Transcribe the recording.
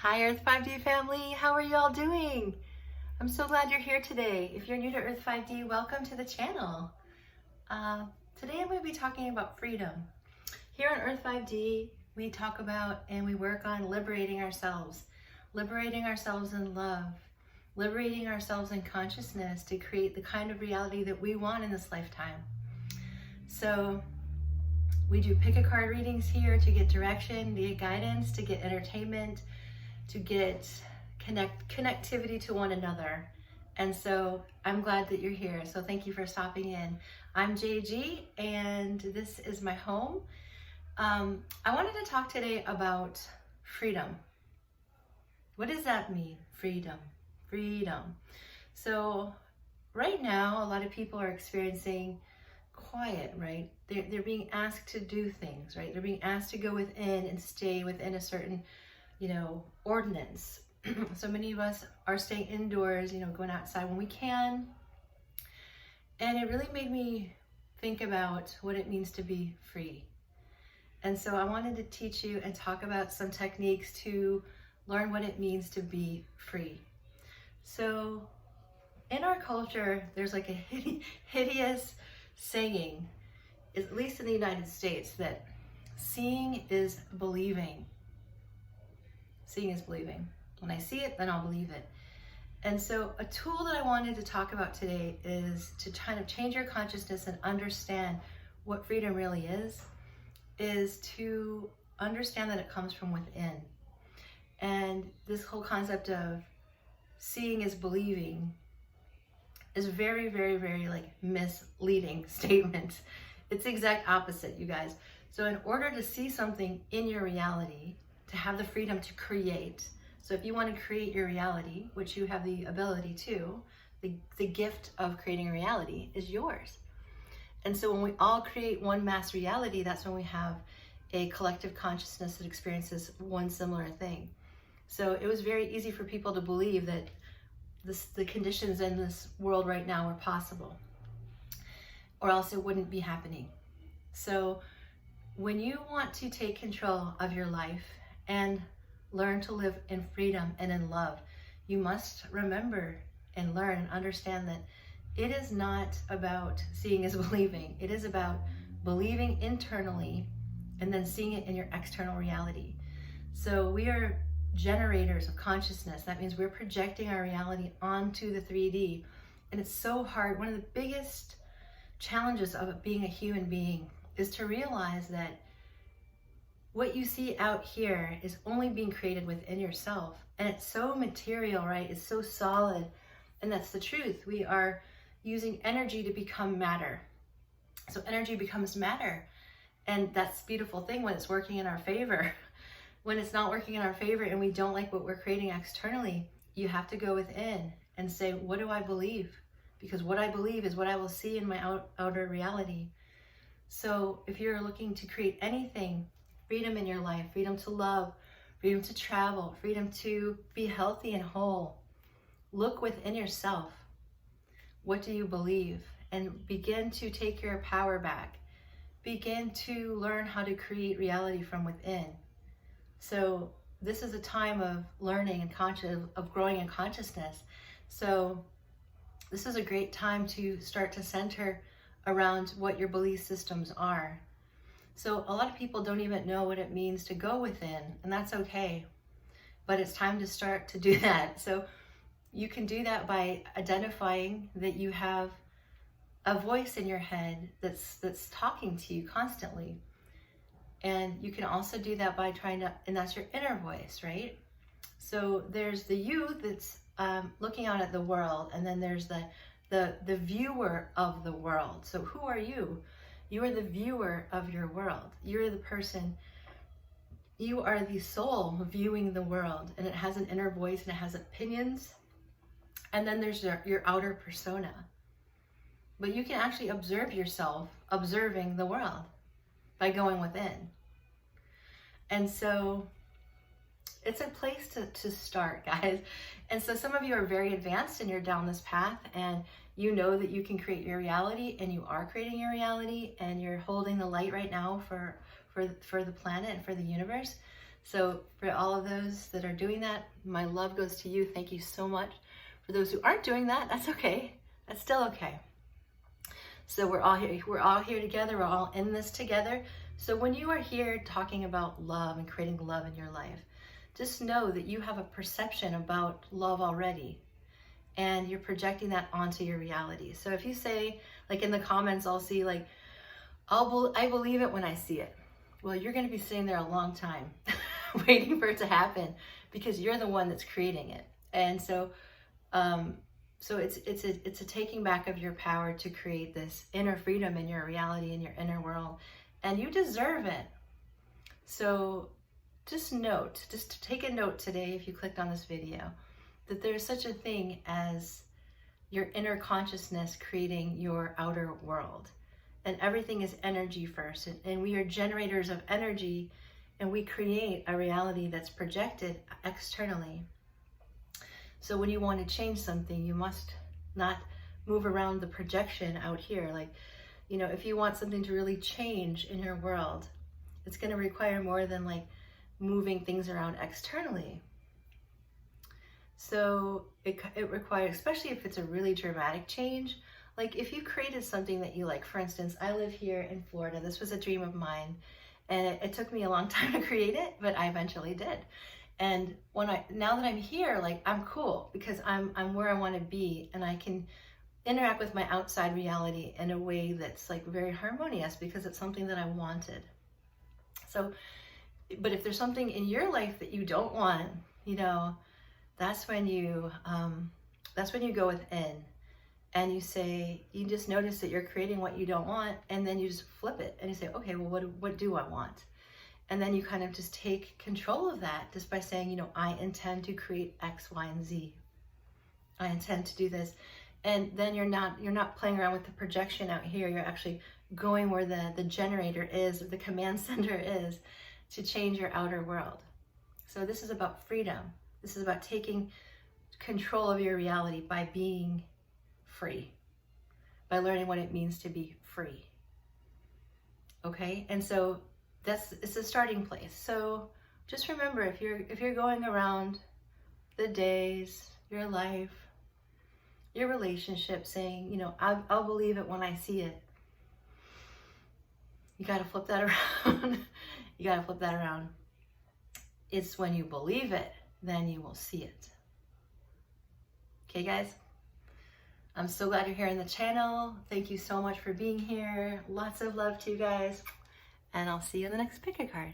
Hi Earth-5D family, how are you all doing? I'm so glad you're here today. If you're new to Earth-5D, welcome to the channel. Today I'm going to be talking about freedom. Here on Earth-5D, we talk about and we work on liberating ourselves in love, liberating ourselves in consciousness to create the kind of reality that we want in this lifetime. So we do pick a card readings here to get direction, to get guidance, to get entertainment, to get connectivity to one another. And so I'm glad that you're here. So thank you for stopping in. I'm JG and this is my home. I wanted to talk today about freedom. What does that mean? Freedom. So right now, a lot of people are experiencing quiet, right? They're being asked to do things, right? They're being asked to go within and stay within a certain ordinance. So many of us are staying indoors, going outside when we can. And it really made me think about what it means to be free. And so I wanted to teach you and talk about some techniques to learn what it means to be free. So in our culture, there's like a hideous saying, at least in the United States, that seeing is believing. Seeing is believing. When I see it, then I'll believe it. And so a tool that I wanted to talk about today is to kind of change your consciousness and understand what freedom really is to understand that it comes from within. And this whole concept of seeing is believing is very, very, very like misleading statement. It's the exact opposite, you guys. So in order to see something in your reality, to have the freedom to create. So if you want to create your reality, which you have the ability to, the gift of creating a reality is yours. And so when we all create one mass reality, that's when we have a collective consciousness that experiences one similar thing. So it was very easy for people to believe that the conditions in this world right now are possible, or else it wouldn't be happening. So when you want to take control of your life and learn to live in freedom and in love, you must remember and learn and understand that it is not about seeing as believing. It is about believing internally and then seeing it in your external reality. So we are generators of consciousness. That means we're projecting our reality onto the 3D. And it's so hard. One of the biggest challenges of being a human being is to realize that what you see out here is only being created within yourself. And it's so material, right? It's so solid. And that's the truth. We are using energy to become matter. So energy becomes matter. And that's the beautiful thing when it's working in our favor. When it's not working in our favor and we don't like what we're creating externally, you have to go within and say, what do I believe? Because what I believe is what I will see in my outer reality. So if you're looking to create anything, freedom in your life, freedom to love, freedom to travel, freedom to be healthy and whole, look within yourself. What do you believe? And begin to take your power back. Begin to learn how to create reality from within. So this is a time of learning and of growing in consciousness. So this is a great time to start to center around what your belief systems are. So a lot of people don't even know what it means to go within, and that's okay. But it's time to start to do that. So you can do that by identifying that you have a voice in your head that's talking to you constantly. And you can also do that by and that's your inner voice, right? So there's the you that's looking out at the world, and then there's the viewer of the world. So who are you? You are the viewer of your world. You're the person, you are the soul viewing the world, and it has an inner voice and it has opinions. And then there's your outer persona. But you can actually observe yourself observing the world by going within. And so it's a place to start, guys. And so some of you are very advanced and you're down this path and you know that you can create your reality, and you are creating your reality, and you're holding the light right now for the planet and for the universe. So for all of those that are doing that, my love goes to you. Thank you so much. For those who aren't doing that, that's okay. That's still okay. So we're all here. We're all here together. We're all in this together. So when you are here talking about love and creating love in your life, just know that you have a perception about love already, and you're projecting that onto your reality. So if you say, like in the comments, I'll see like, I believe it when I see it. Well, you're going to be sitting there a long time waiting for it to happen, because you're the one that's creating it. And so, it's a taking back of your power to create this inner freedom in your reality, in your inner world, and you deserve it. So just take a note today, if you clicked on this video, that there's such a thing as your inner consciousness creating your outer world. And everything is energy first. And we are generators of energy, and we create a reality that's projected externally. So when you want to change something, you must not move around the projection out here. Like, you know, if you want something to really change in your world, it's going to require more than like moving things around externally. So it requires, especially if it's a really dramatic change, like if you created something that you like. For instance, I live here in Florida. This was a dream of mine, and it took me a long time to create it, but I eventually did. And now that I'm here, like I'm cool, because I'm where I want to be, and I can interact with my outside reality in a way that's like very harmonious, because it's something that I wanted. So, but if there's something in your life that you don't want, you know, that's when you go within, and you say, you just notice that you're creating what you don't want, and then you just flip it and you say, okay, well, what do I want? And then you kind of just take control of that just by saying, you know, I intend to create X, Y, and Z. I intend to do this. And then you're not playing around with the projection out here. You're actually going where the generator is, or the command center is, to change your outer world. So this is about freedom. This is about taking control of your reality by being free, by learning what it means to be free. Okay? And so it's a starting place. So just remember, if you're going around the days, your life, your relationship, saying, you know, I'll believe it when I see it, you got to flip that around. You got to flip that around. It's when you believe it, then you will see it. Okay, guys? I'm so glad you're here in the channel. Thank you so much for being here. Lots of love to you guys. And I'll see you in the next pick a card.